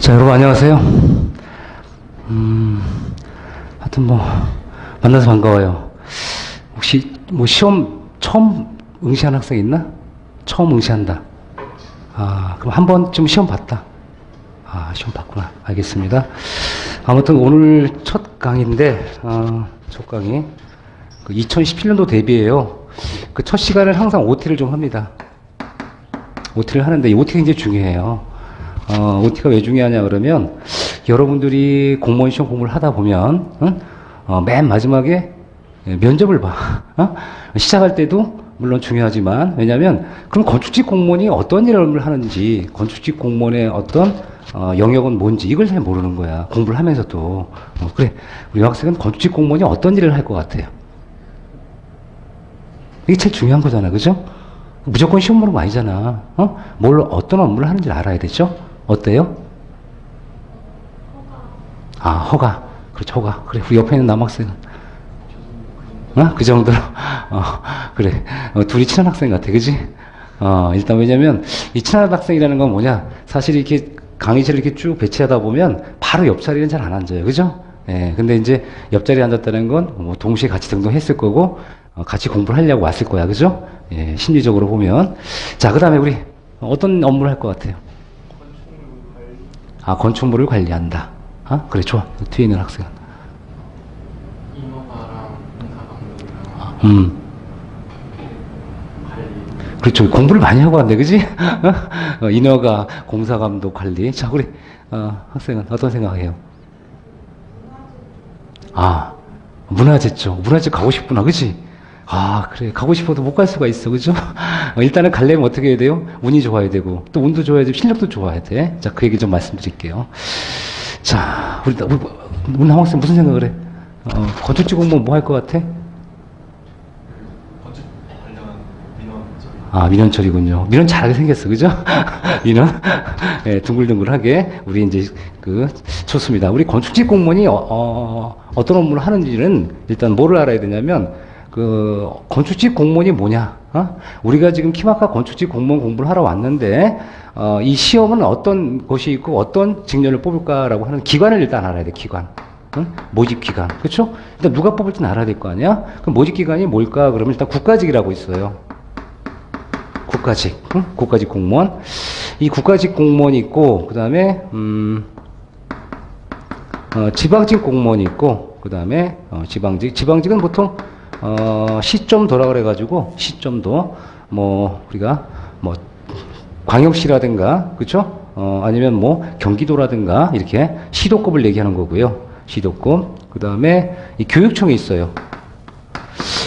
자, 여러분 안녕하세요. 하여튼 만나서 반가워요. 혹시 시험 처음 응시한 학생 있나? 처음 응시한다. 그럼 한 번쯤 시험 봤다. 시험 봤구나. 알겠습니다. 아무튼 오늘 첫 강의인데, 첫 강의. 2017년도 대비예요. 그 첫 시간을 항상 OT를 좀 합니다. OT를 하는데 이 OT가 굉장히 중요해요. OT가 왜 중요하냐 그러면 여러분들이 공무원 시험 공부를 하다 보면 맨 마지막에 면접을 봐. 시작할 때도 물론 중요하지만 왜냐하면 그럼 건축직 공무원이 어떤 일을 하는지 건축직 공무원의 어떤 영역은 뭔지 이걸 잘 모르는 거야. 공부를 하면서도. 그래 우리 여학생은 건축직 공무원이 어떤 일을 할 것 같아요. 이게 제일 중요한 거잖아. 그죠? 무조건 시험 보는 거 아니잖아. 어떤 업무를 하는지를 알아야 되죠? 어때요? 허가. 그렇죠, 허가. 그래, 우리 옆에 있는 남학생은. 그 정도로? 그래. 둘이 친한 학생 같아, 그지? 일단 왜냐면, 이 친한 학생이라는 건 뭐냐? 사실 이렇게 강의실을 이렇게 쭉 배치하다 보면, 바로 옆자리는 잘 안 앉아요, 그죠? 예, 근데 이제 옆자리에 앉았다는 건, 동시에 같이 등록했을 거고, 같이 공부를 하려고 왔을 거야, 그죠? 예, 심리적으로 보면. 자, 그 다음에 우리, 어떤 업무를 할 것 같아요? 건축물을 관리한다. 그래, 좋아. 뒤에 있는 학생은. 인허가랑 공사감독이랑 관리. 그렇죠. 공부를 많이 하고 왔네, 그지? 인허가, 공사감독 관리. 자, 우리, 학생은 어떤 생각해요? 문화재 쪽. 문화재 가고 싶구나, 그지? 그래. 가고 싶어도 못 갈 수가 있어, 그죠? 일단은 가려면 어떻게 해야 돼요? 운이 좋아야 되고, 또 운도 좋아야 되고, 실력도 좋아야 돼. 자, 그 얘기 좀 말씀드릴게요. 자, 우리 남학생 무슨 생각을 해? 건축직 공무원 뭐 할 것 같아? 건축 관련한 민원. 민원철이군요. 민원 잘하게 생겼어, 그죠? 민원? 예, 둥글둥글하게. 우리 이제, 좋습니다. 우리 건축직 공무원이, 어떤 업무를 하는지는 일단 뭐를 알아야 되냐면, 건축직 공무원이 뭐냐? 우리가 지금 키마카 건축직 공무원 공부를 하러 왔는데, 이 시험은 어떤 것이 있고 어떤 직렬을 뽑을까라고 하는 기관을 일단 알아야 돼, 기관. 모집 기관. 그쵸? 일단 누가 뽑을지는 알아야 될 거 아니야? 그럼 모집 기관이 뭘까? 그러면 일단 국가직이라고 있어요. 국가직. 국가직 공무원. 이 국가직 공무원이 있고, 그 다음에, 지방직 공무원이 있고, 그 다음에, 지방직. 지방직은 보통, 시점도라 그래가지고, 시점도, 우리가, 광역시라든가, 그쵸? 아니면 경기도라든가, 이렇게 시도급을 얘기하는 거고요. 시도급. 그 다음에, 이 교육청이 있어요.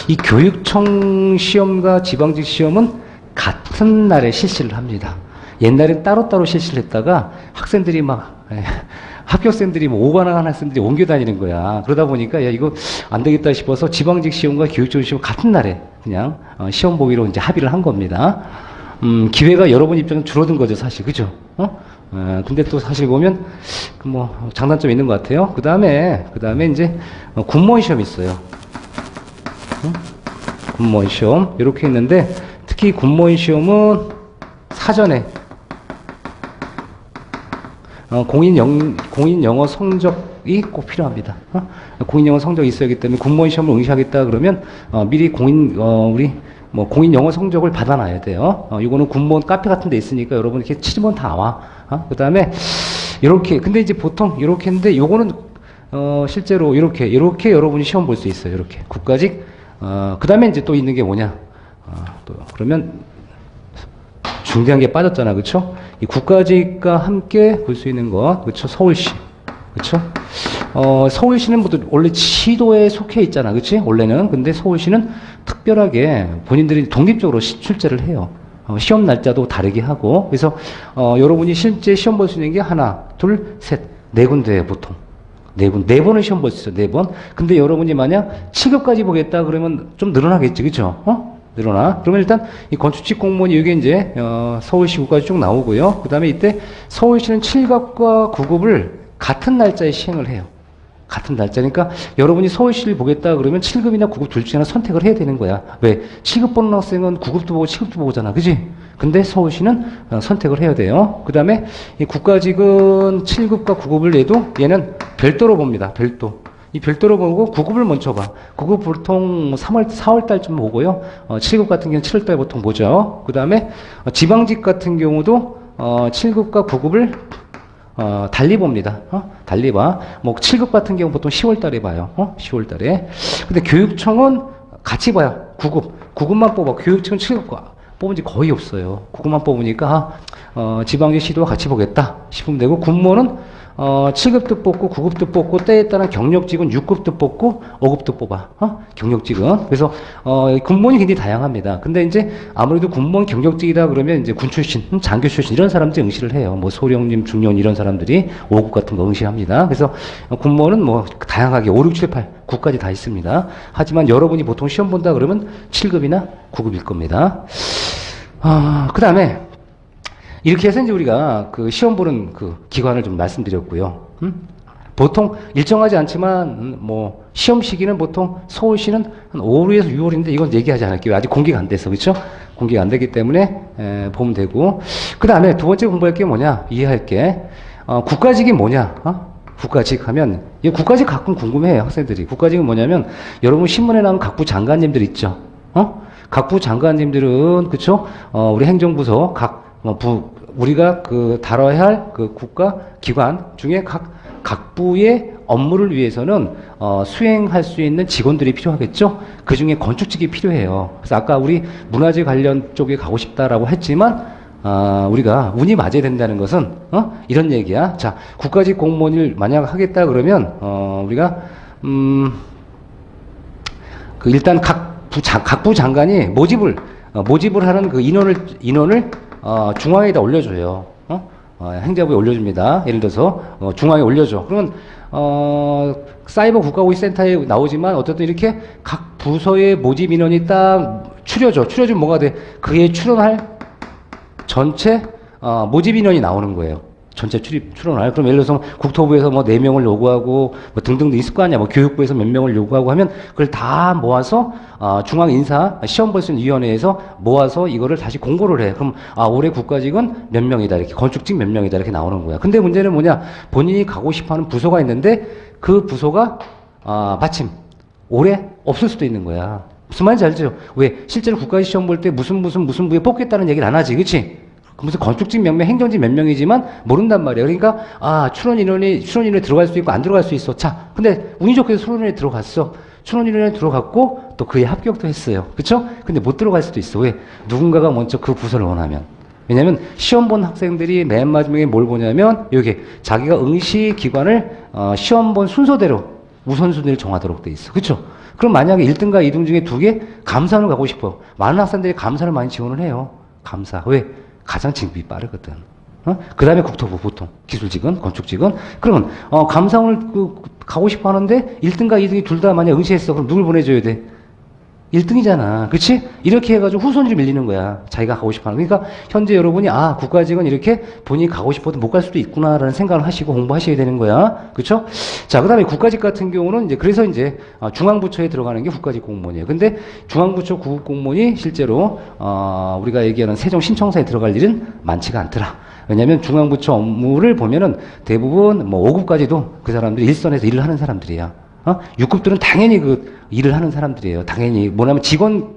이 교육청 시험과 지방직 시험은 같은 날에 실시를 합니다. 옛날엔 따로따로 실시를 했다가, 학생들이 합격생들이 오관왕한 학생들이 옮겨 다니는 거야. 그러다 보니까 이거 안 되겠다 싶어서 지방직 시험과 교육청 시험 같은 날에 그냥 시험 보기로 이제 합의를 한 겁니다. 기회가 여러분 입장은 줄어든 거죠, 사실. 그죠? 근데 또 사실 보면 장단점이 있는 것 같아요. 그 다음에 이제 군무원 시험이 있어요. 군무원 시험 이렇게 있는데 특히 군무원 시험은 사전에 공인 영어 성적이 꼭 필요합니다. 공인 영어 성적이 있어야 하기 때문에 군무원 시험을 응시하겠다 그러면 미리 공인 영어 성적을 받아놔야 돼요. 이거는 군무원 카페 같은 데 있으니까 여러분 이렇게 치면 다 나와. 그 다음에 이렇게 근데 이제 보통 이렇게 했는데 요거는 실제로 이렇게 여러분이 시험 볼 수 있어요. 이렇게 국가직. 그 다음에 이제 또 있는 게 뭐냐? 그러면 중대한 게 빠졌잖아, 그쵸? 이 국가직과 함께 볼 수 있는 거, 그쵸? 서울시, 그쵸? 서울시는 원래 시도에 속해 있잖아, 그치? 원래는. 근데 서울시는 특별하게 본인들이 독립적으로 출제를 해요. 시험 날짜도 다르게 하고. 그래서, 여러분이 실제 시험 볼 수 있는 게 하나, 둘, 셋, 네 군데에 보통. 네 번을 시험 볼 수 있어요, 네 번. 근데 여러분이 만약 7급까지 보겠다 그러면 좀 늘어나겠지, 그쵸? 늘어나. 그러면 일단 이 건축직 공무원이 이게 이제 서울시 구까지 쭉 나오고요. 그 다음에 이때 서울시는 7급과 9급을 같은 날짜에 시행을 해요. 같은 날짜니까 여러분이 서울시를 보겠다 그러면 7급이나 9급 둘 중에 하나 선택을 해야 되는 거야. 왜? 7급 보는 학생은 9급도 보고 7급도 보잖아. 그지? 근데 서울시는 선택을 해야 돼요. 그 다음에 이 국가직은 7급과 9급을 내도 얘는 별도로 봅니다. 별도. 이 별도로 보고 9급을 먼저 봐. 9급 보통 3월, 4월 달쯤 보고요. 7급 같은 경우는 7월 달 보통 보죠. 그 다음에 지방직 같은 경우도 7급과 9급을 달리 봅니다. 달리 봐. 뭐 7급 같은 경우 보통 10월 달에 봐요. 10월 달에. 근데 교육청은 같이 봐요. 9급. 9급만 뽑아. 교육청은 7급과 뽑은 지 거의 없어요. 9급만 뽑으니까 지방직 시도와 같이 보겠다 싶으면 되고, 군무원은 7급도 뽑고 9급도 뽑고 때에 따른 경력직은 6급도 뽑고 5급도 뽑아. 경력직은. 그래서 군무원이 굉장히 다양합니다. 근데 이제 아무래도 군무원 경력직이다 그러면 이제 군 출신, 장교 출신 이런 사람들이 응시를 해요. 뭐 소령님, 중령 이런 사람들이 5급 같은 거 응시합니다. 그래서 군무원은 뭐 다양하게 5, 6, 7, 8, 9까지 다 있습니다. 하지만 여러분이 보통 시험 본다 그러면 7급이나 9급일 겁니다. 그 다음에 이렇게 해서 이제 우리가 그 시험 보는 그 기관을 좀 말씀드렸고요. 보통 일정하지 않지만 뭐 시험 시기는 보통 서울시는 한 5월에서 6월인데 이건 얘기하지 않을게요. 아직 공개가 안 돼서. 그렇죠? 공개가 안 되기 때문에 보면 되고. 그 다음에 두 번째 공부할 게 뭐냐? 이해할 게 국가직이 뭐냐? 국가직 하면 이 국가직 가끔 궁금해요. 학생들이. 국가직은 뭐냐면 여러분 신문에 나오는 각부 장관님들 있죠. 각부 장관님들은 그렇죠? 우리 행정부서 우리가 그 다뤄야 할 그 국가 기관 중에 각부의 업무를 위해서는 수행할 수 있는 직원들이 필요하겠죠. 그 중에 건축직이 필요해요. 그래서 아까 우리 문화재 관련 쪽에 가고 싶다라고 했지만 우리가 운이 맞아야 된다는 것은 이런 얘기야. 자, 국가직 공무원을 만약 하겠다 그러면 우리가 그 일단 각부 장관이 모집을 하는 그 인원을 중앙에다 올려줘요. 행정부에 올려줍니다. 예를 들어서 중앙에 올려줘. 그러면 사이버 국가고시센터에 나오지만 어쨌든 이렇게 각 부서의 모집 인원이 딱 추려져. 추려주면 뭐가 돼? 그에 출연할 전체 모집 인원이 나오는 거예요. 전체 출연할. 그럼 예를 들어서 국토부에서 뭐 4명을 요구하고 뭐 등등등 있을 거 아니야. 뭐 교육부에서 몇 명을 요구하고 하면 그걸 다 모아서 중앙 인사 시험 볼 수 있는 위원회에서 모아서 이거를 다시 공고를 해. 그럼 올해 국가직은 몇 명이다. 이렇게 건축직 몇 명이다. 이렇게 나오는 거야. 근데 문제는 뭐냐? 본인이 가고 싶어 하는 부서가 있는데 그 부서가 마침 올해 없을 수도 있는 거야. 무슨 말인지 알죠? 왜? 실제로 국가직 시험 볼 때 무슨 부에 뽑겠다는 얘기를 안 하지. 그치? 무슨 건축직 몇 명, 행정직 몇 명이지만 모른단 말이에요. 그러니까 출원 인원에 들어갈 수 있고 안 들어갈 수 있어. 자, 근데 운이 좋게 출원 인원에 들어갔어. 출원 인원에 들어갔고 또 그에 합격도 했어요. 그렇죠? 근데 못 들어갈 수도 있어. 왜? 누군가가 먼저 그 부서를 원하면. 왜냐면 시험 본 학생들이 맨 마지막에 뭘 보냐면 여기 자기가 응시 기관을 시험 본 순서대로 우선순위를 정하도록 돼 있어. 그렇죠? 그럼 만약에 1등과 2등 중에 2개 감사원을 가고 싶어. 많은 학생들이 감사를 많이 지원을 해요. 감사. 왜? 가장 진급이 빠르거든. 그 다음에 국토부 보통 기술직은 건축직은 그러면 감사원을 가고 싶어 하는데 1등과 2등이 둘 다 만약 응시했어. 그럼 누굴 보내줘야 돼? 1등이잖아. 그치? 이렇게 해가지고 후순위로 밀리는 거야. 자기가 가고 싶어 하는. 그러니까 현재 여러분이 국가직은 이렇게 본인이 가고 싶어도 못 갈 수도 있구나라는 생각을 하시고 공부하셔야 되는 거야. 그쵸? 자, 그 다음에 국가직 같은 경우는 그래서 중앙부처에 들어가는 게 국가직 공무원이에요. 근데 중앙부처 구급 공무원이 실제로 우리가 얘기하는 세종 신청사에 들어갈 일은 많지가 않더라. 왜냐면 중앙부처 업무를 보면은 대부분 뭐 5급까지도 그 사람들이 일선에서 일을 하는 사람들이야. 6급들은 당연히 그 일을 하는 사람들이에요. 당연히 뭐냐면 직원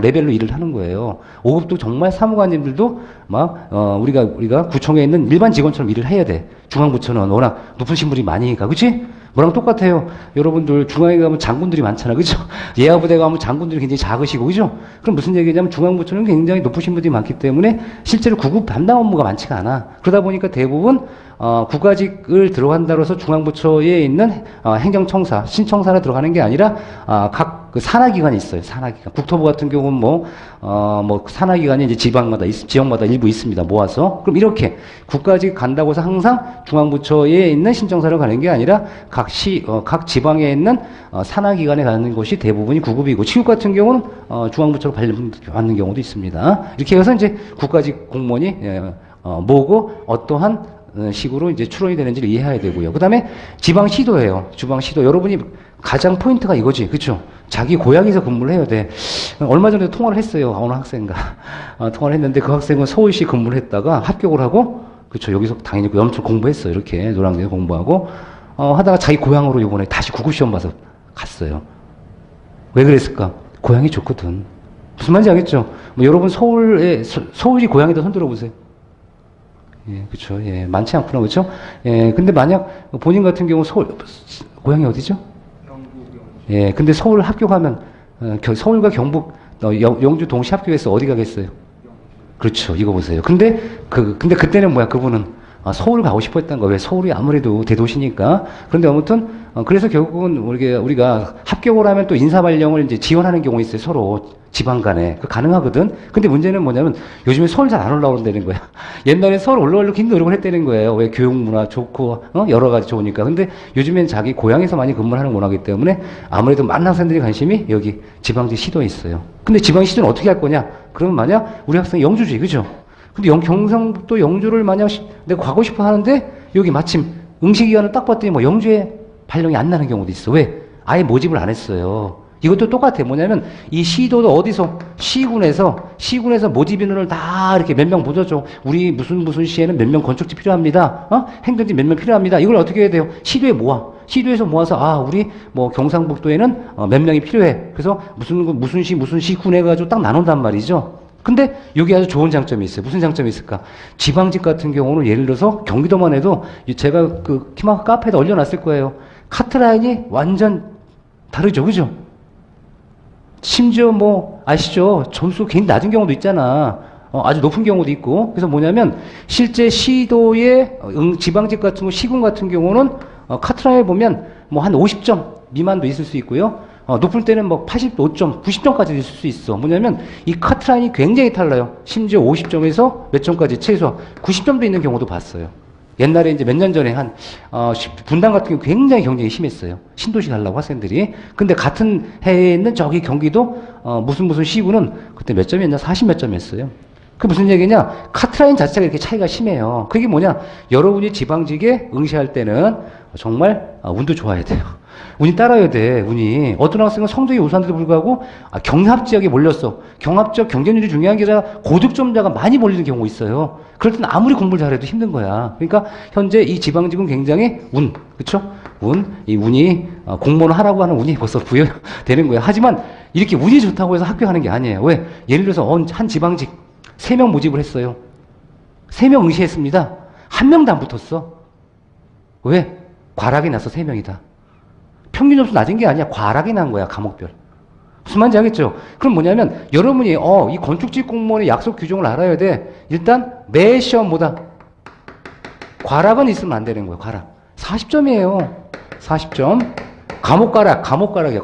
레벨로 일을 하는 거예요. 5급도 정말 사무관님들도 막 우리가 구청에 있는 일반 직원처럼 일을 해야 돼. 중앙부처는 워낙 높은 신분이 많으니까. 그치? 뭐랑 똑같아요. 여러분들 중앙에 가면 장군들이 많잖아. 그죠? 예하부대 가면 장군들이 굉장히 작으시고. 그죠? 그럼 무슨 얘기냐면 중앙부처는 굉장히 높으신 분들이 많기 때문에 실제로 구급 담당 업무가 많지가 않아. 그러다 보니까 대부분 국가직을 들어간다고 해서 중앙부처에 있는 행정청사, 신청사로 들어가는 게 아니라 각 그 산하기관이 있어요. 산하기관. 국토부 같은 경우는 뭐 산하기관이 이제 지역마다 일부 있습니다. 모아서. 그럼 이렇게 국가직 간다고 해서 항상 중앙부처에 있는 신청사로 가는 게 아니라 각 지방에 있는 산하기관에 가는 곳이 대부분이 구급이고, 치급 같은 경우는 중앙부처로 받는 경우도 있습니다. 이렇게 해서 이제 국가직 공무원이 뭐고 어떠한 식으로 이제 추론이 되는지를 이해해야 되고요. 그 다음에 지방시도예요. 지방시도. 여러분이 가장 포인트가 이거지. 그쵸? 자기 고향에서 근무를 해야 돼. 얼마 전에 통화를 했어요. 어느 학생과. 통화를 했는데 그 학생은 서울시 근무를 했다가 합격을 하고, 그쵸? 여기서 당연히 엄청 공부했어요. 이렇게 노량진에서 공부하고, 하다가 자기 고향으로 이번에 다시 구급시험 봐서 갔어요. 왜 그랬을까? 고향이 좋거든. 무슨 말인지 알겠죠? 뭐 여러분 서울이 고향에다 손 들어보세요. 예, 그쵸. 예, 많지 않구나. 그쵸? 예, 근데 만약 본인 같은 경우 고향이 어디죠? 예, 근데 서울 합격하면, 서울과 경북, 영주 동시 합격해서 어디 가겠어요? 그렇죠. 이거 보세요. 근데 그때는 뭐야, 그분은. 서울 가고 싶어 했던 거예요. 왜? 서울이 아무래도 대도시니까. 그런데 아무튼, 그래서 결국은 우리가 합격을 하면 또 인사발령을 이제 지원하는 경우가 있어요. 서로 지방 간에. 그 가능하거든. 근데 문제는 뭐냐면 요즘에 서울 잘 안 올라온다는 거야. 옛날에 서울 올라오려고 긴 노력을 했다는 거예요. 왜? 교육 문화 좋고, 여러 가지 좋으니까. 근데 요즘엔 자기 고향에서 많이 근무를 하는 문화이기 때문에 아무래도 많은 학생들이 관심이 여기 지방지 시도에 있어요. 근데 지방시도는 어떻게 할 거냐? 그러면 만약 우리 학생이 영주지, 그죠? 근데 경상북도 영주를 만약 내가 가고 싶어 하는데 여기 마침 응시기간을 딱 봤더니 뭐 영주에 발령이 안 나는 경우도 있어. 왜? 아예 모집을 안 했어요. 이것도 똑같아. 뭐냐면 이 시도도 어디서 시군에서 모집 인원을 다 이렇게 몇 명 보여줘. 우리 무슨 시에는 몇 명 건축지 필요합니다. 행정지 몇 명 필요합니다. 이걸 어떻게 해야 돼요? 시도에 모아. 시도에서 모아서 우리 뭐 경상북도에는 몇 명이 필요해. 그래서 무슨 시군 해가지고 딱 나눈단 말이죠. 근데 여기 아주 좋은 장점이 있어요. 무슨 장점이 있을까? 지방직 같은 경우는 예를 들어서 경기도만 해도 제가 그 키마크 카페에다 올려놨을 거예요. 카트라인이 완전 다르죠. 그죠? 심지어 뭐 아시죠? 점수 굉장히 낮은 경우도 있잖아. 아주 높은 경우도 있고. 그래서 뭐냐면 실제 시도의 지방직 같은 거 시군 같은 경우는 카트라인에 보면 뭐 한 50점 미만도 있을 수 있고요. 높을 때는 뭐 85점, 90점까지 있을 수 있어. 뭐냐면 이 카트라인이 굉장히 달라요. 심지어 50점에서 몇 점까지 최소 90점도 있는 경우도 봤어요. 옛날에 이제 몇 년 전에 분당 같은 경우 굉장히 경쟁이 심했어요. 신도시 가려고 학생들이. 근데 같은 해에 있는 저기 경기도 무슨 시구는 그때 몇 점이었냐? 40 몇 점이었어요. 그게 무슨 얘기냐? 카트라인 자체가 이렇게 차이가 심해요. 그게 뭐냐? 여러분이 지방직에 응시할 때는 정말 운도 좋아야 돼요. 운이 따라야 돼, 운이. 어떤 학생은 성적이 우수한데도 불구하고 경합 지역에 몰렸어. 경합 지역 경쟁률이 중요한 게 아니라 고득점자가 많이 몰리는 경우가 있어요. 그럴 때는 아무리 공부를 잘해도 힘든 거야. 그러니까 현재 이 지방직은 굉장히 그쵸? 이 운이 공무원을 하라고 하는 운이 벌써 부여되는 거야. 하지만 이렇게 운이 좋다고 해서 합격하는 게 아니에요. 왜? 예를 들어서 한 지방직 3명 모집을 했어요. 3명 응시했습니다. 1명도 안 붙었어. 왜? 과락이 나서 3명이다. 평균 점수 낮은 게 아니야. 과락이 난 거야. 과목별. 무슨 말인지 알겠죠? 그럼 뭐냐면 여러분이 이 건축직 공무원의 약속 규정을 알아야 돼. 일단 매 시험보다 과락은 있으면 안 되는 거예요. 과락. 40점이에요. 40점. 과목가락이에요.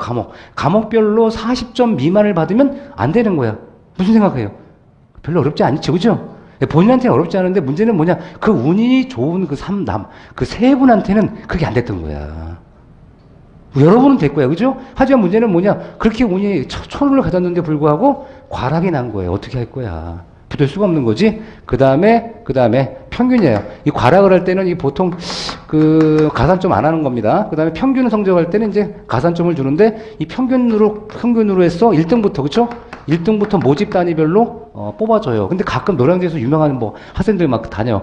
과목별로 40점 미만을 받으면 안 되는 거야. 무슨 생각해요? 별로 어렵지 않죠. 그죠? 본인한테는 어렵지 않은데 문제는 뭐냐? 그 운이 좋은 그 세 분한테는 그게 안 됐던 거야. 여러분은 됐고요. 그죠? 하지만 문제는 뭐냐? 그렇게 운이 천운을 가졌는데 불구하고 과락이 난 거예요. 어떻게 할 거야? 붙을 수가 없는 거지? 그 다음에 평균이에요. 이 과락을 할 때는 보통 가산점 안 하는 겁니다. 그 다음에 평균 성적할 때는 이제 가산점을 주는데 이 평균으로 해서 1등부터, 그쵸? 1등부터 모집 단위별로 뽑아줘요. 근데 가끔 노량진에서 유명한 학생들 막 다녀.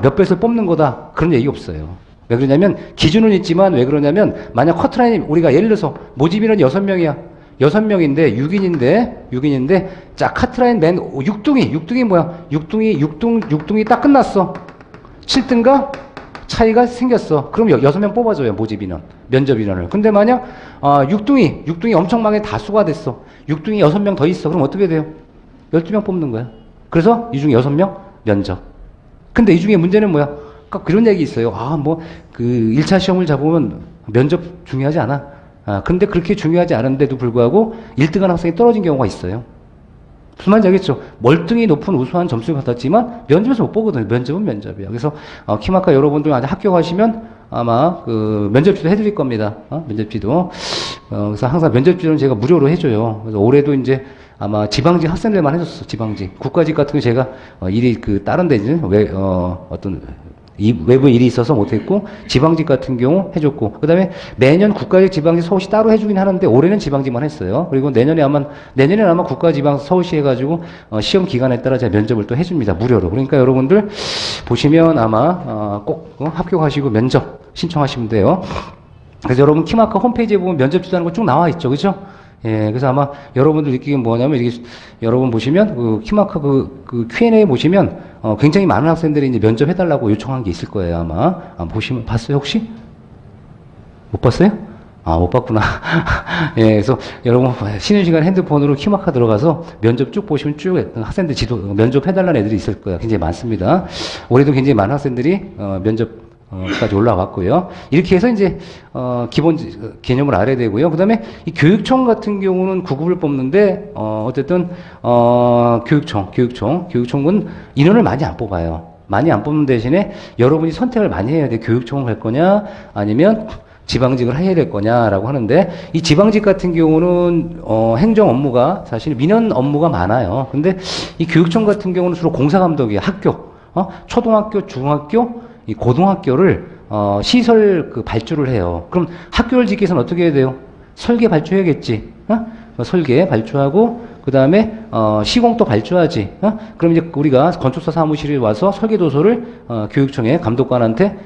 몇 배에서 뽑는 거다. 그런 얘기 없어요. 왜 그러냐면 기준은 있지만 왜 그러냐면 만약 커트라인이 우리가 예를 들어서 모집 인원이 6명이야. 6명인데 6인인데 자 카트라인 맨 6등이 뭐야? 6등이 딱 끝났어. 7등과 차이가 생겼어. 그럼 6명 뽑아줘요. 모집 인원, 면접 인원을. 근데 만약 6등이 엄청 많이 다수가 됐어. 6등이 6명 더 있어. 그럼 어떻게 돼요? 12명 뽑는 거야. 그래서 이 중에 6명 면접. 근데 이 중에 문제는 뭐야? 그런 얘기 있어요. 1차 시험을 잡으면 면접 중요하지 않아. 근데 그렇게 중요하지 않은데도 불구하고 1등한 학생이 떨어진 경우가 있어요. 무슨 말인지 알겠죠? 멀등이 높은 우수한 점수를 받았지만 면접에서 못 보거든요. 면접은 면접이야. 그래서 키마카 여러분들 아직 합격하시면 아마 면접지도 해드릴 겁니다. 면접지도. 그래서 항상 면접지는 제가 무료로 해줘요. 그래서 올해도 이제 아마 지방직 학생들만 해줬어. 지방직. 국가직 같은 거 제가 일이 다른 데 이제 어떤 이 외부 일이 있어서 못했고, 지방직 같은 경우 해줬고, 그 다음에 매년 국가직 지방직 서울시 따로 해주긴 하는데 올해는 지방직만 했어요. 그리고 내년에는 아마 국가지방 서울시 해가지고 시험 기간에 따라 제가 면접을 또 해줍니다. 무료로. 그러니까 여러분들 보시면 아마 꼭 합격하시고 면접 신청하시면 돼요. 그래서 여러분 키마크 홈페이지에 보면 면접 주다는 거 쭉 나와 있죠, 그죠? 예, 그래서 아마 여러분들 느끼기는 뭐냐면, 이게 여러분 보시면, 키마크 그 Q&A 보시면, 굉장히 많은 학생들이 이제 면접해달라고 요청한 게 있을 거예요, 아마. 보시면, 봤어요, 혹시? 못 봤어요? 못 봤구나. 예, 그래서 여러분, 쉬는 시간 핸드폰으로 키마크 들어가서 면접 쭉 보시면 쭉 학생들 면접해달라는 애들이 있을 거예요. 굉장히 많습니다. 올해도 굉장히 많은 학생들이, 까지 올라왔고요. 이렇게 해서 이제 기본 개념을 알아야 되고요. 그다음에 이 교육청 같은 경우는 9급을 뽑는데 어쨌든 교육청은 인원을 많이 안 뽑아요. 많이 안 뽑는 대신에 여러분이 선택을 많이 해야 돼. 교육청을 갈 거냐 아니면 지방직을 해야 될 거냐라고 하는데, 이 지방직 같은 경우는 행정 업무가 사실 민원 업무가 많아요. 근데 이 교육청 같은 경우는 주로 공사감독이에요. 학교, 초등학교, 중학교, 이 고등학교를 시설 발주를 해요. 그럼 학교를 짓기 위해서는 어떻게 해야 돼요? 설계 발주해야겠지. 설계 발주하고 그 다음에 시공도 발주하지. 그럼 이제 우리가 건축사 사무실에 와서 설계 도서를 교육청의 감독관한테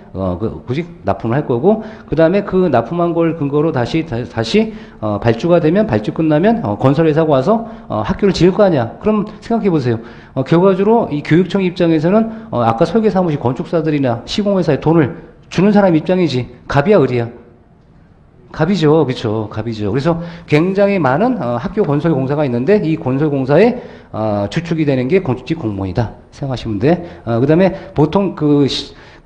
굳이 납품을 할 거고, 그 다음에 그 납품한 걸 근거로 다시 발주가 되면, 발주 끝나면 건설회사가 와서 학교를 지을 거 아니야. 그럼 생각해 보세요. 결과적으로 이 교육청 입장에서는 아까 설계 사무실 건축사들이나 시공회사에 돈을 주는 사람 입장이지. 갑이야 을이야? 갑이죠. 그렇죠. 갑이죠. 그래서 굉장히 많은 학교 건설 공사가 있는데, 이 건설 공사의 주축이 되는 게 건축직 공무원이다 생각하시면 돼. 그다음에 보통 그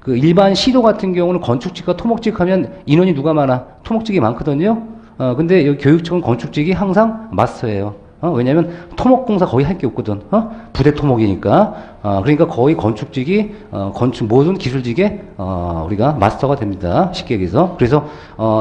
일반 시도 같은 경우는 건축직과 토목직 하면 인원이 누가 많아? 토목직이 많거든요. 근데 여기 교육청은 건축직이 항상 마스터예요. 왜냐면 토목공사 거의 할 게 없거든. 부대 토목이니까. 그러니까 거의 건축직이 모든 기술직에 우리가 마스터가 됩니다. 쉽게 얘기해서. 그래서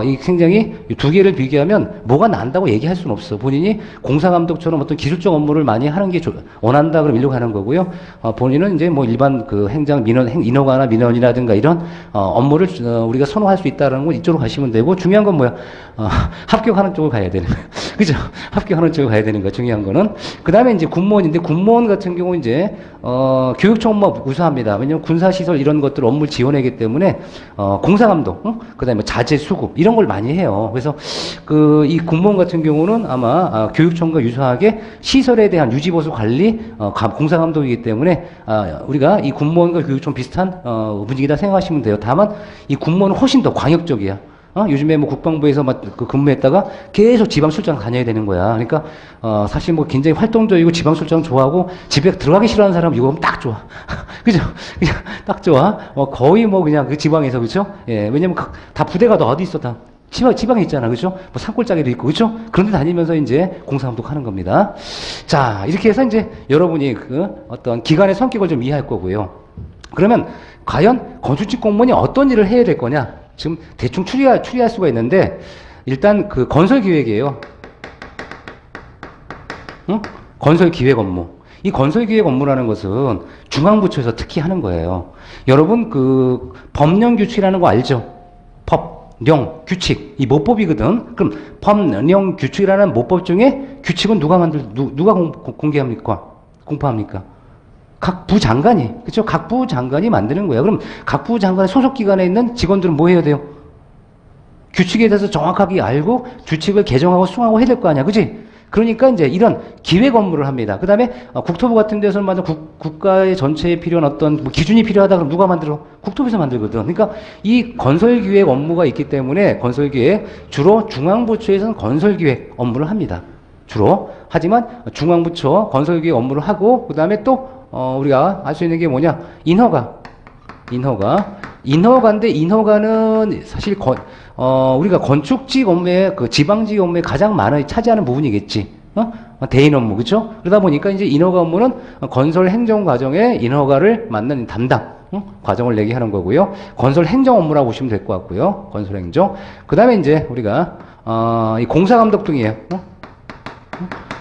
이 굉장히 두 개를 비교하면 뭐가 난다고 얘기할 수는 없어. 본인이 공사감독처럼 어떤 기술적 업무를 많이 하는 게 원한다 그러면 일로 가는 거고요. 본인은 이제 뭐 일반 그 행정 인허가나 민원이라든가 이런 업무를 우리가 선호할 수 있다라는 건 이쪽으로 가시면 되고, 중요한 건 뭐야? 합격하는 쪽으로 가야 되는 거야. 그죠? 합격하는 쪽으로 가야 되는 거야. 중요한 거는. 그 다음에 이제 군무원인데, 군무원 같은 경우 이제 교육청 업무와 우수합니다. 왜냐면 군사시설 이런 것들 업무를 지원하기 때문에 공사감독, 그 다음에 자재 수급 이런 걸 많이 해요. 그래서 이 군무원 같은 경우는 아마 교육청과 유사하게 시설에 대한 유지보수 관리 공사감독이기 때문에 우리가 이 군무원과 교육청 비슷한 분위기다 생각하시면 돼요. 다만 이 군무원은 훨씬 더 광역적이야. 요즘에 뭐 국방부에서 근무했다가 계속 지방 출장 다녀야 되는 거야. 그러니까 사실 뭐 굉장히 활동적이고 지방 출장 좋아하고 집에 들어가기 싫어하는 사람 이거 보면 딱 좋아. 그죠? 그냥 딱 좋아. 거의 뭐 그냥 그 지방에서, 그죠? 예, 왜냐면 다 부대가 너 어디 있어? 다 지방에 있잖아. 그죠? 뭐 산골짜기도 있고, 그죠? 그런데 다니면서 이제 공사감독 하는 겁니다. 자, 이렇게 해서 이제 여러분이 어떤 기관의 성격을 좀 이해할 거고요. 그러면 과연 건축직 공무원이 어떤 일을 해야 될 거냐? 지금 대충 추리할 수가 있는데, 일단 그 건설 기획이에요. 건설 기획 업무. 이 건설 기획 업무라는 것은 중앙부처에서 특히 하는 거예요. 여러분 그 법령 규칙이라는 거 알죠? 법령 규칙. 이 모법이거든. 그럼 법령 규칙이라는 모법 중에 규칙은 누가 공개합니까? 공포합니까? 각 부장관이, 그렇죠? 각 부장관이 만드는 거예요. 그럼 각 부장관의 소속 기관에 있는 직원들은 뭐 해야 돼요? 규칙에 대해서 정확하게 알고 규칙을 개정하고 수정하고 해야 될 거 아니야, 그렇지? 그러니까 이제 이런 기획 업무를 합니다. 그 다음에 국토부 같은 데서는 맞아 국가의 전체에 필요한 어떤 뭐 기준이 필요하다 그러면 누가 만들어? 국토부에서 만들거든. 그러니까 이 건설기획 업무가 있기 때문에 건설기획 주로 중앙부처에서는 건설기획 업무를 합니다. 주로. 하지만 중앙부처 건설기획 업무를 하고, 그 다음에 또 우리가 알 수 있는 게 뭐냐? 인허가인데, 인허가는 사실 우리가 건축직 업무에 지방직 업무에 가장 많이 차지하는 부분이겠지. 대인 업무, 그렇죠? 그러다 보니까 이제 인허가 업무는 건설 행정 과정에 인허가를 맡는 담당 과정을 내게 하는 거고요. 건설 행정 업무라고 보시면 될 것 같고요. 건설 행정. 그다음에 이제 우리가 이 공사 감독 등이에요.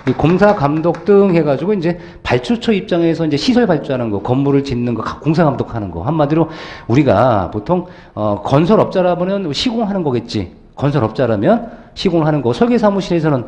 이 공사 감독 등 해가지고 이제 발주처 입장에서 이제 시설 발주하는 거, 건물을 짓는 거, 공사 감독하는 거. 한마디로 우리가 보통 건설업자라면 시공하는 거겠지. 건설업자라면 시공하는 거. 설계사무실에서는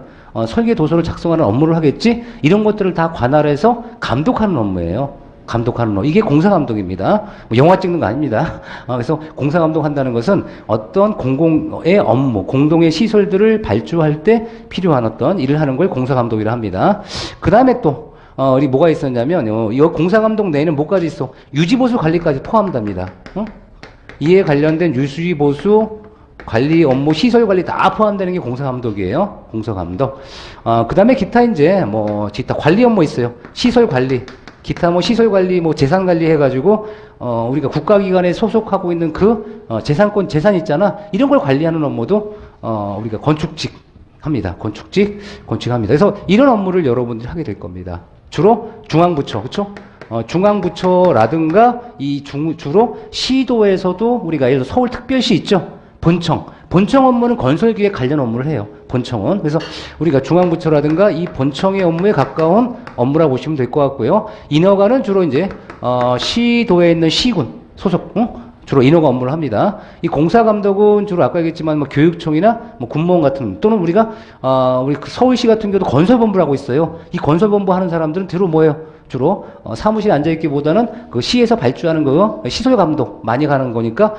설계 도서를 작성하는 업무를 하겠지. 이런 것들을 다 관할해서 감독하는 업무예요. 감독하는 업. 이게 공사감독입니다. 뭐 영화 찍는 거 아닙니다. 그래서 공사감독한다는 것은 어떤 공공의 업무, 공동의 시설들을 발주할 때 필요한 어떤 일을 하는 걸 공사감독이라 합니다. 그 다음에 또 우리 뭐가 있었냐면 이 공사감독 내에는 뭐까지 있어? 유지보수 관리까지 포함됩니다. 이에 관련된 유지보수 관리 업무, 시설 관리 다 포함되는 게 공사감독이에요. 공사감독. 그 다음에 기타 이제 기타 관리 업무 있어요. 시설 관리. 기타 시설 관리, 재산 관리 해가지고, 우리가 국가기관에 소속하고 있는 그, 재산 있잖아. 이런 걸 관리하는 업무도, 우리가 건축직 합니다. 건축합니다. 그래서 이런 업무를 여러분들이 하게 될 겁니다. 주로 중앙부처, 그쵸? 중앙부처라든가, 주로 시도에서도 우리가 예를 들어 서울특별시 있죠? 본청 업무는 건설기획 관련 업무를 해요. 본청은. 그래서 우리가 중앙부처라든가 이 본청의 업무에 가까운 업무라고 보시면 될 것 같고요. 인허가는 주로 이제, 시도에 있는 시군, 소속, 주로 인허가 업무를 합니다. 이 공사감독은 주로 아까 얘기했지만 교육청이나 군무원 같은, 또는 우리가, 우리 서울시 같은 경우도 건설본부라고 있어요. 이 건설본부 하는 사람들은 주로 뭐예요? 주로 사무실에 앉아있기보다는 그 시에서 발주하는 거 시설 감독 많이 가는 거니까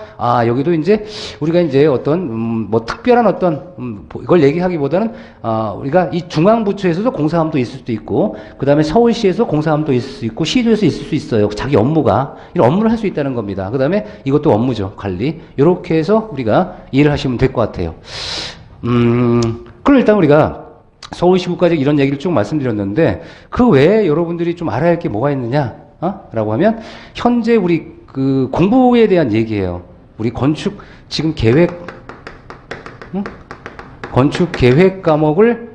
여기도 이제 우리가 이제 어떤 특별한 어떤 이걸 얘기하기보다는 우리가 이 중앙부처에서도 공사감도 있을 수도 있고 그 다음에 서울시에서 공사감도 있을 수 있고 시도에서 있을 수 있어요. 자기 업무가 이런 업무를 할 수 있다는 겁니다. 그 다음에 이것도 업무죠. 관리. 이렇게 해서 우리가 이해를 하시면 될 것 같아요. 그럼 일단 우리가 서울시구까지 이런 얘기를 쭉 말씀드렸는데 그 외에 여러분들이 좀 알아야 할 게 뭐가 있느냐? 라고 하면 현재 우리 그 공부에 대한 얘기예요. 우리 건축 지금 건축 계획 과목을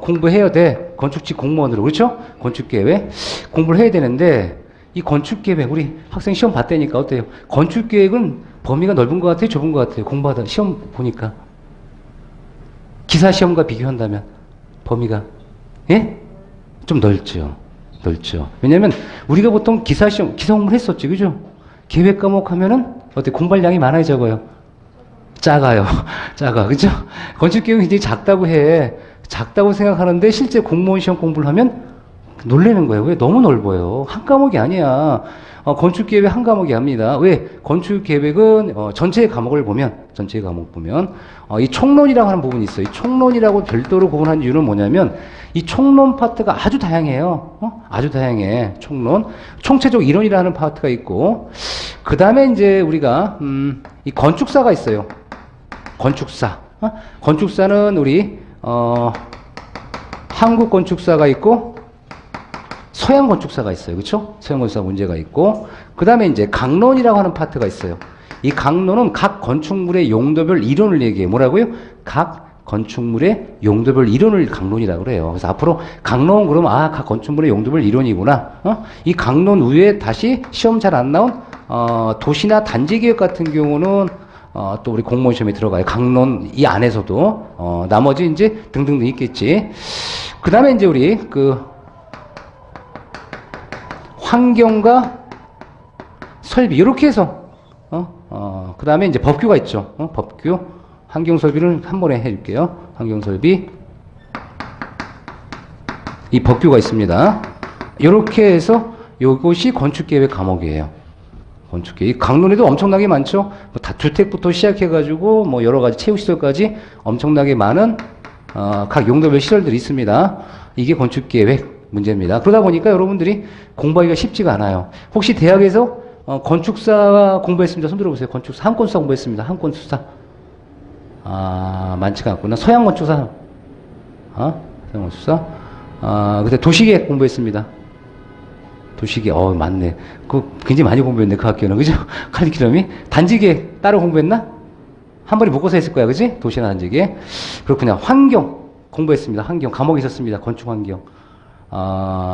공부해야 돼. 건축직 공무원으로 그렇죠? 건축 계획 공부를 해야 되는데 이 건축 계획 우리 학생 시험 봤다니까 어때요? 건축 계획은 범위가 넓은 것 같아요, 좁은 것 같아요? 공부하다 시험 보니까 기사 시험과 비교한다면. 범위가 예? 좀 넓죠. 왜냐면 우리가 보통 기사 공부를 했었지, 그죠? 계획 과목 하면은 어때? 공부할 양이 많아요, 적어요? 작아, 그죠? 건축 계획이 굉장히 작다고 해. 작다고 생각하는데 실제 공무원 시험 공부를 하면 놀라는 거예요. 왜? 너무 넓어요. 한 과목이 아니야. 건축 계획 한 과목이 아닙니다. 왜? 건축 계획은 전체 과목 보면 이 총론이라고 하는 부분이 있어요. 이 총론이라고 별도로 구분한 이유는 뭐냐면 이 총론 파트가 아주 다양해요. 아주 다양해. 총론. 총체적 이론이라는 파트가 있고 그 다음에 이제 우리가 이 건축사가 있어요. 건축사. 건축사는 우리 한국 건축사가 있고 서양 건축사가 있어요. 그렇죠? 서양 건축사 문제가 있고 그다음에 이제 강론이라고 하는 파트가 있어요. 이 강론은 각 건축물의 용도별 이론을 얘기해요. 뭐라고요? 각 건축물의 용도별 이론을 강론이라고 그래요. 그래서 앞으로 강론 그러면 각 건축물의 용도별 이론이구나. 이 강론 위에 다시 시험 잘 안 나온 도시나 단지 계획 같은 경우는 또 우리 공무원 시험에 들어가요. 강론 이 안에서도 나머지 이제 등등등 있겠지. 그다음에 이제 우리 환경과 설비 이렇게 해서 그 다음에 이제 법규가 있죠. 법규 환경 설비를 한 번에 해줄게요. 환경 설비 이 법규가 있습니다. 이렇게 해서 이것이 건축계획 과목이에요. 건축계획 강론에도 엄청나게 많죠. 다 주택부터 시작해가지고 여러 가지 체육시설까지 엄청나게 많은 각 용도별 시설들이 있습니다. 이게 건축계획 문제입니다. 그러다 보니까 여러분들이 공부하기가 쉽지가 않아요. 혹시 대학에서 건축사 공부했습니다. 손 들어보세요. 건축사, 한건수사 공부했습니다. 한건수사. 많지가 않구나. 서양 건축사. 서양 건축사. 그때 도시계획 공부했습니다. 도시계획, 맞네. 굉장히 많이 공부했네, 그 학교는. 그죠? 카리큘럼이. 단지계획 따로 공부했나? 한 번에 묶어서 했을 거야, 그지? 도시나 단지계획. 그렇구나. 환경 공부했습니다. 환경. 과목이 있었습니다. 건축환경.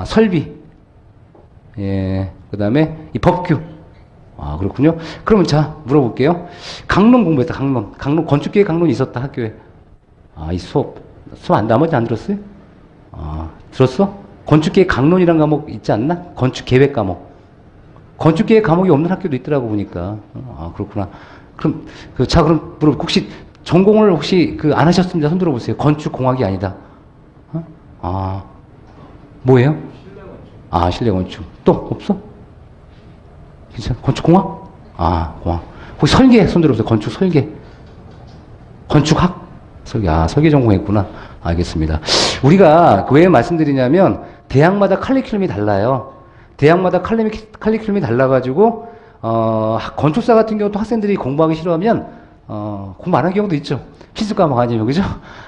설비. 예. 그 다음에 이 법규. 그렇군요. 그러면 자, 물어볼게요. 강론 공부했다, 강론. 건축계획 강론이 있었다, 학교에. 이 나머지 안 들었어요? 들었어? 건축계획 강론이라는 과목 있지 않나? 건축계획 과목. 건축계획 과목이 없는 학교도 있더라고 보니까. 아 그렇구나. 그럼 그럼 혹시 전공을 혹시 안 하셨습니다. 손 들어보세요. 건축공학이 아니다. 어? 아 뭐예요? 아 실내건축. 또 없어? 괜찮아? 건축공학? 아 공학. 혹시 설계 손 들어보세요. 건축 설계. 건축학? 설계. 아 설계 전공했구나. 알겠습니다. 우리가 왜 말씀드리냐면 대학마다 칼리큘럼이 달라요. 대학마다 칼리큘럼이 달라가지고 건축사 같은 경우도 학생들이 공부하기 싫어하면 공부 안 하는 경우도 있죠. 필수 과목 아니면 그죠?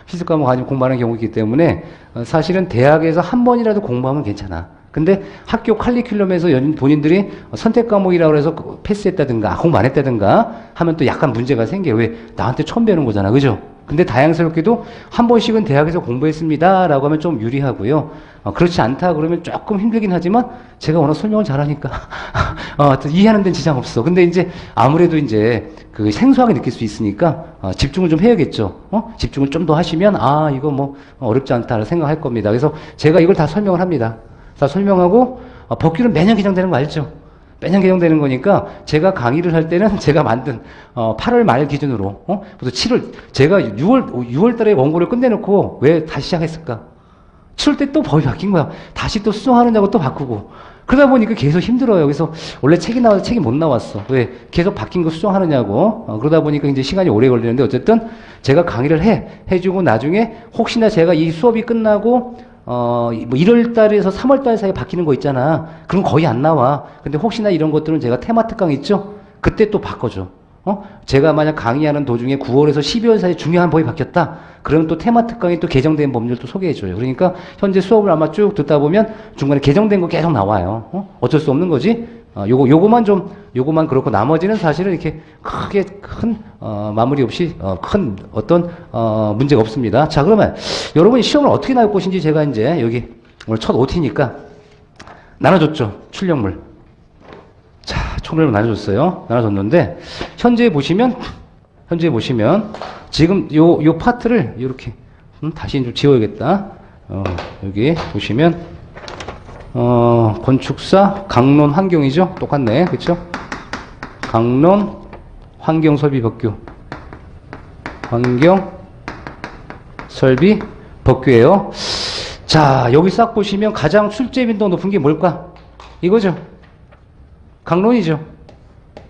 필수 과목 아니면 공부 안 하는 경우이기 때문에 사실은 대학에서 한 번이라도 공부하면 괜찮아. 근데 학교 칼리큘럼에서 본인들이 선택 과목이라고 해서 패스했다든가 공부 안 했다든가 하면 또 약간 문제가 생겨요. 왜? 나한테 처음 배우는 거잖아. 그죠? 근데 다양스럽게도 한 번씩은 대학에서 공부했습니다 라고 하면 좀 유리하고요. 그렇지 않다 그러면 조금 힘들긴 하지만 제가 워낙 설명을 잘하니까 이해하는 데는 지장 없어. 근데 이제 아무래도 이제 그 생소하게 느낄 수 있으니까 집중을 좀 해야겠죠. 집중을 좀 더 하시면 이거 뭐 어렵지 않다 생각할 겁니다. 그래서 제가 이걸 다 설명을 합니다. 다 설명하고 법규는 매년 개정되는 거 알죠? 매년 개정되는 거니까 제가 강의를 할 때는 제가 만든 8월 말 기준으로 그래서 7월 제가 6월 달에 원고를 끝내놓고 왜 다시 시작했을까? 7월 때 또 법이 바뀐 거야. 다시 또 수정하느냐고 또 바꾸고 그러다 보니까 계속 힘들어요. 그래서 원래 책이 나와서 책이 못 나왔어. 왜? 계속 바뀐 거 수정하느냐고. 그러다 보니까 이제 시간이 오래 걸리는데 어쨌든 제가 강의를 해주고 나중에 혹시나 제가 이 수업이 끝나고 뭐 1월 달에서 3월 달 사이에 바뀌는 거 있잖아. 그럼 거의 안 나와. 근데 혹시나 이런 것들은 제가 테마 특강 있죠? 그때 또 바꿔줘. 제가 만약 강의하는 도중에 9월에서 12월 사이에 중요한 법이 바뀌었다. 그러면 또 테마 특강이 또 개정된 법률도 소개해줘요. 그러니까 현재 수업을 아마 쭉 듣다 보면 중간에 개정된 거 계속 나와요. 어쩔 수 없는 거지. 요거만 그렇고 나머지는 사실은 이렇게 크게 큰 마무리 없이 큰 어떤 문제가 없습니다. 자 그러면 여러분이 시험을 어떻게 나올 것인지 제가 이제 여기 오늘 첫 OT니까 나눠줬죠. 출력물. 자 총별로 나눠줬는데 현재 보시면 지금 요 파트를 이렇게 다시 좀 지워야겠다. 여기 보시면 건축사 강론 환경이죠. 똑같네. 그쵸? 강론 환경 설비 법규. 환경 설비 법규예요. 자, 여기 싹 보시면 가장 출제 빈도가 높은 게 뭘까? 이거죠. 강론이죠.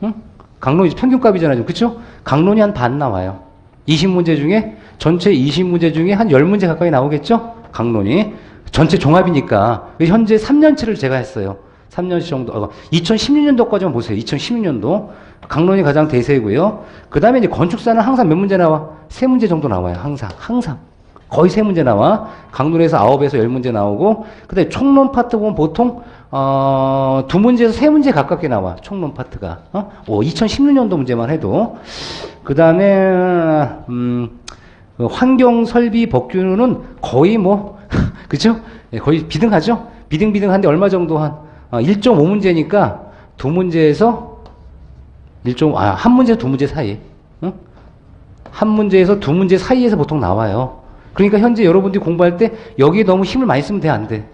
응? 강론이죠. 평균값이잖아요. 그쵸? 강론이 한 반 나와요. 20문제 중에 전체 20문제 중에 한 10문제 가까이 나오겠죠? 강론이. 전체 종합이니까 현재 3년치를 제가 했어요. 3년치 정도. 2016년도까지만 보세요. 2016년도 강론이 가장 대세고요. 그 다음에 이제 건축사는 항상 몇 문제 나와? 3문제 정도 나와요. 항상 거의 3문제 나와. 강론에서 9에서 10문제 나오고 그 다음에 총론 파트 보면 보통 2문제에서 3문제 가깝게 나와. 총론 파트가 2016년도 문제만 해도. 그 다음에 환경 설비 법규는 거의 뭐 그죠? 거의 비등하죠? 비등비등한데 얼마 정도 한 1.5문제니까 2문제에서 한 문제에서 2문제 사이. 응? 한 문제에서 2문제 사이에서 보통 나와요. 그러니까 현재 여러분들이 공부할 때 여기에 너무 힘을 많이 쓰면 돼, 안 돼?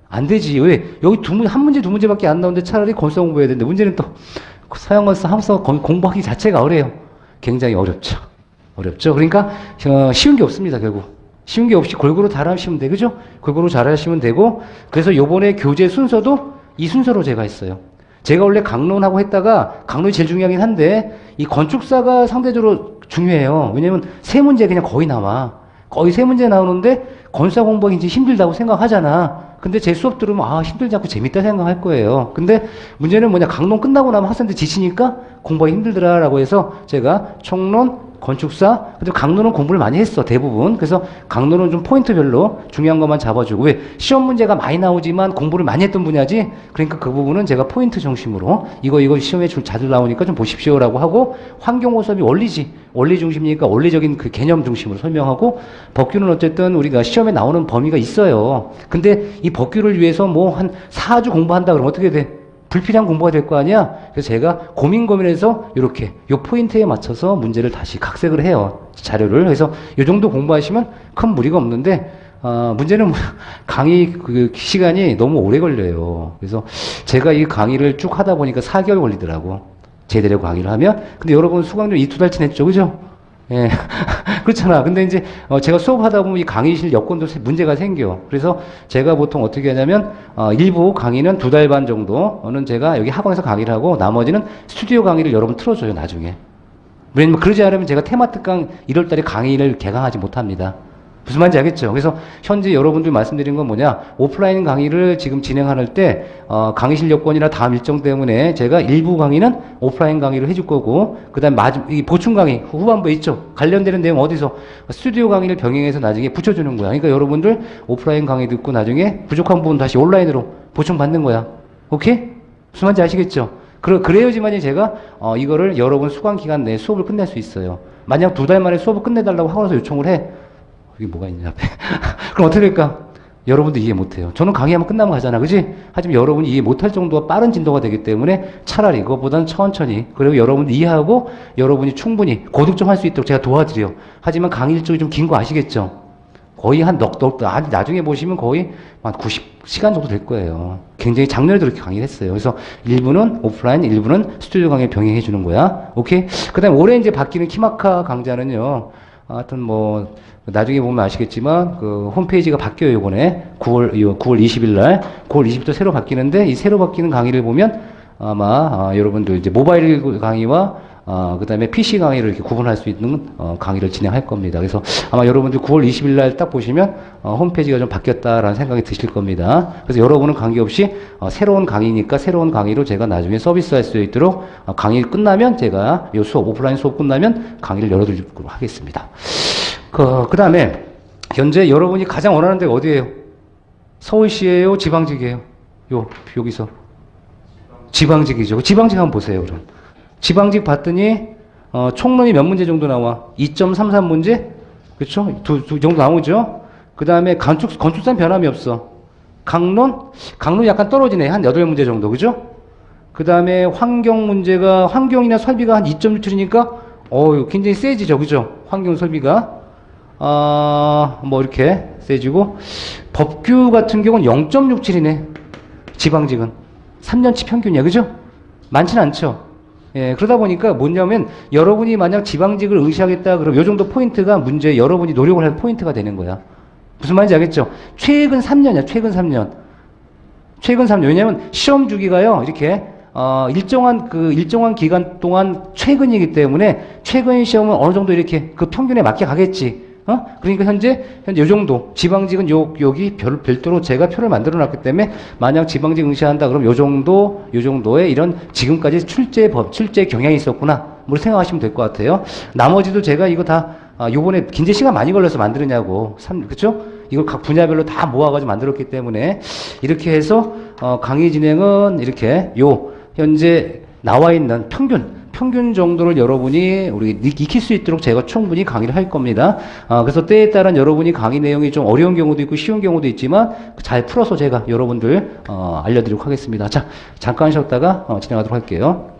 안 되지. 왜? 여기 한 문제, 2문제밖에 안 나오는데 차라리 건설 공부해야 되는데 문제는 또 서양건설 함수 공부하기 자체가 어려요. 굉장히 어렵죠. 그러니까 쉬운 게 없습니다, 결국. 쉬운 게 없이 골고루 잘하시면 돼. 그죠? 골고루 잘하시면 되고 그래서 요번에 교재 순서도 이 순서로 제가 했어요. 제가 원래 강론하고 했다가 강론이 제일 중요하긴 한데 이 건축사가 상대적으로 중요해요. 왜냐면 3문제 그냥 거의 나와. 거의 3문제 나오는데 건축사 공부하기 이제 힘들다고 생각하잖아. 근데 제 수업 들으면 힘들지 않고 재밌다 생각할 거예요. 근데 문제는 뭐냐, 강론 끝나고 나면 학생들 지치니까 공부하기 힘들더라라고 해서 제가 총론, 건축사, 근데 강론은 공부를 많이 했어, 대부분. 그래서 강론은 좀 포인트별로 중요한 것만 잡아주고, 왜? 시험 문제가 많이 나오지만 공부를 많이 했던 분야지? 그러니까 그 부분은 제가 포인트 중심으로, 이거 시험에 자주 나오니까 좀 보십시오라고 하고, 환경호섭이 원리지. 원리 중심이니까 원리적인 그 개념 중심으로 설명하고, 법규는 어쨌든 우리가 시험에 나오는 범위가 있어요. 근데 이 법규를 위해서 뭐 한 4주 공부한다 그러면 어떻게 돼? 불필요한 공부가 될 거 아니야? 그래서 제가 고민해서 이렇게 요 포인트에 맞춰서 문제를 다시 각색을 해요. 자료를. 그래서 요 정도 공부하시면 큰 무리가 없는데 문제는 강의 그 시간이 너무 오래 걸려요. 그래서 제가 이 강의를 쭉 하다 보니까 4개월 걸리더라고. 제대로 강의를 하면. 근데 여러분 수강료 2~2달 지냈죠, 그죠? 예. 그렇잖아. 근데 이제, 제가 수업하다 보면 이 강의실 여건도 문제가 생겨. 그래서 제가 보통 어떻게 하냐면, 일부 강의는 2달 반 정도는 제가 여기 학원에서 강의를 하고, 나머지는 스튜디오 강의를 여러분 틀어줘요, 나중에. 왜냐면 그러지 않으면 제가 테마 특강 1월 달에 강의를 개강하지 못합니다. 무슨 말인지 알겠죠? 그래서 현재 여러분들 말씀드린 건 뭐냐, 오프라인 강의를 지금 진행할 때 강의실 여건이나 다음 일정 때문에 제가 일부 강의는 오프라인 강의를 해줄 거고, 그 다음 이 보충 강의 후반부에 있죠. 관련되는 내용 어디서 스튜디오 강의를 병행해서 나중에 붙여주는 거야. 그러니까 여러분들 오프라인 강의 듣고 나중에 부족한 부분 다시 온라인으로 보충 받는 거야. 오케이? 무슨 말인지 아시겠죠? 그래야지만이 제가 이거를 여러분 수강 기간 내에 수업을 끝낼 수 있어요. 만약 2달 만에 수업을 끝내달라고 학원에서 요청을 해. 이게 뭐가 있냐 앞에. 그럼 어떻게 될까? 여러분도 이해 못해요. 저는 강의하면 끝나면 가잖아, 그지? 하지만 여러분이 이해 못할 정도가 빠른 진도가 되기 때문에 차라리 그것보다는 천천히, 그리고 여러분도 이해하고 여러분이 충분히 고득점 할 수 있도록 제가 도와드려요. 하지만 강의 일정이 좀 긴 거 아시겠죠? 거의 한 나중에 보시면 거의 한 90시간 정도 될 거예요. 굉장히 작년에도 그렇게 강의를 했어요. 그래서 일부는 오프라인, 일부는 스튜디오 강의 병행해 주는 거야. 오케이? 그 다음에 올해 이제 바뀌는 키마카 강좌는요, 하여튼 뭐, 나중에 보면 아시겠지만, 그 홈페이지가 바뀌어요, 이번에. 9월 20일 날. 9월 20일부터 새로 바뀌는데, 이 새로 바뀌는 강의를 보면 아마, 여러분들 이제 모바일 강의와 그 다음에 PC 강의를 이렇게 구분할 수 있는 강의를 진행할 겁니다. 그래서 아마 여러분들 9월 20일 날 딱 보시면 홈페이지가 좀 바뀌었다라는 생각이 드실 겁니다. 그래서 여러분은 관계없이 새로운 강의니까 새로운 강의로 제가 나중에 서비스할 수 있도록 강의 끝나면 제가 이 수업, 오프라인 수업 끝나면 강의를 열어드리도록 하겠습니다. 그 다음에 현재 여러분이 가장 원하는 데가 어디예요? 서울시예요? 지방직이에요? 여기서. 지방직이죠. 지방직 한번 보세요, 그럼. 지방직 봤더니 총론이 몇 문제 정도 나와? 2.33문제? 그렇죠? 두 정도 나오죠? 그 다음에 건축상 변함이 없어. 강론 약간 떨어지네. 한 8문제 정도. 그죠? 그 다음에 환경 문제가, 환경이나 설비가 한 2.67이니까 굉장히 세지죠. 그죠? 환경 설비가. 뭐 이렇게 세지고, 법규 같은 경우는 0.67이네. 지방직은. 3년치 평균이야. 그죠? 많지는 않죠? 예, 그러다 보니까 뭐냐면, 여러분이 만약 지방직을 의시하겠다, 그럼 요 정도 포인트가 문제, 여러분이 노력을 할 포인트가 되는 거야. 무슨 말인지 알겠죠? 최근 3년이야, 최근 3년. 최근 3년. 왜냐면 시험 주기가요, 이렇게, 일정한 기간 동안 최근이기 때문에, 최근 시험은 어느 정도 이렇게 그 평균에 맞게 가겠지. 그러니까 현재 요 정도, 지방직은 여기 별도로 제가 표를 만들어 놨기 때문에, 만약 지방직 응시한다, 그럼 요 정도의 이런 지금까지 출제 경향이 있었구나. 뭐 생각하시면 될 것 같아요. 나머지도 제가 이거 다, 요번에 굉장히 시간 많이 걸려서 만드느냐고. 그쵸? 이걸 각 분야별로 다 모아가지고 만들었기 때문에, 이렇게 해서, 강의 진행은 이렇게, 현재 나와 있는 평균 정도를 여러분이 익힐 수 있도록 제가 충분히 강의를 할 겁니다. 그래서 때에 따른 여러분이 강의 내용이 좀 어려운 경우도 있고 쉬운 경우도 있지만 잘 풀어서 제가 여러분들 알려드리도록 하겠습니다. 자, 잠깐 쉬었다가 진행하도록 할게요.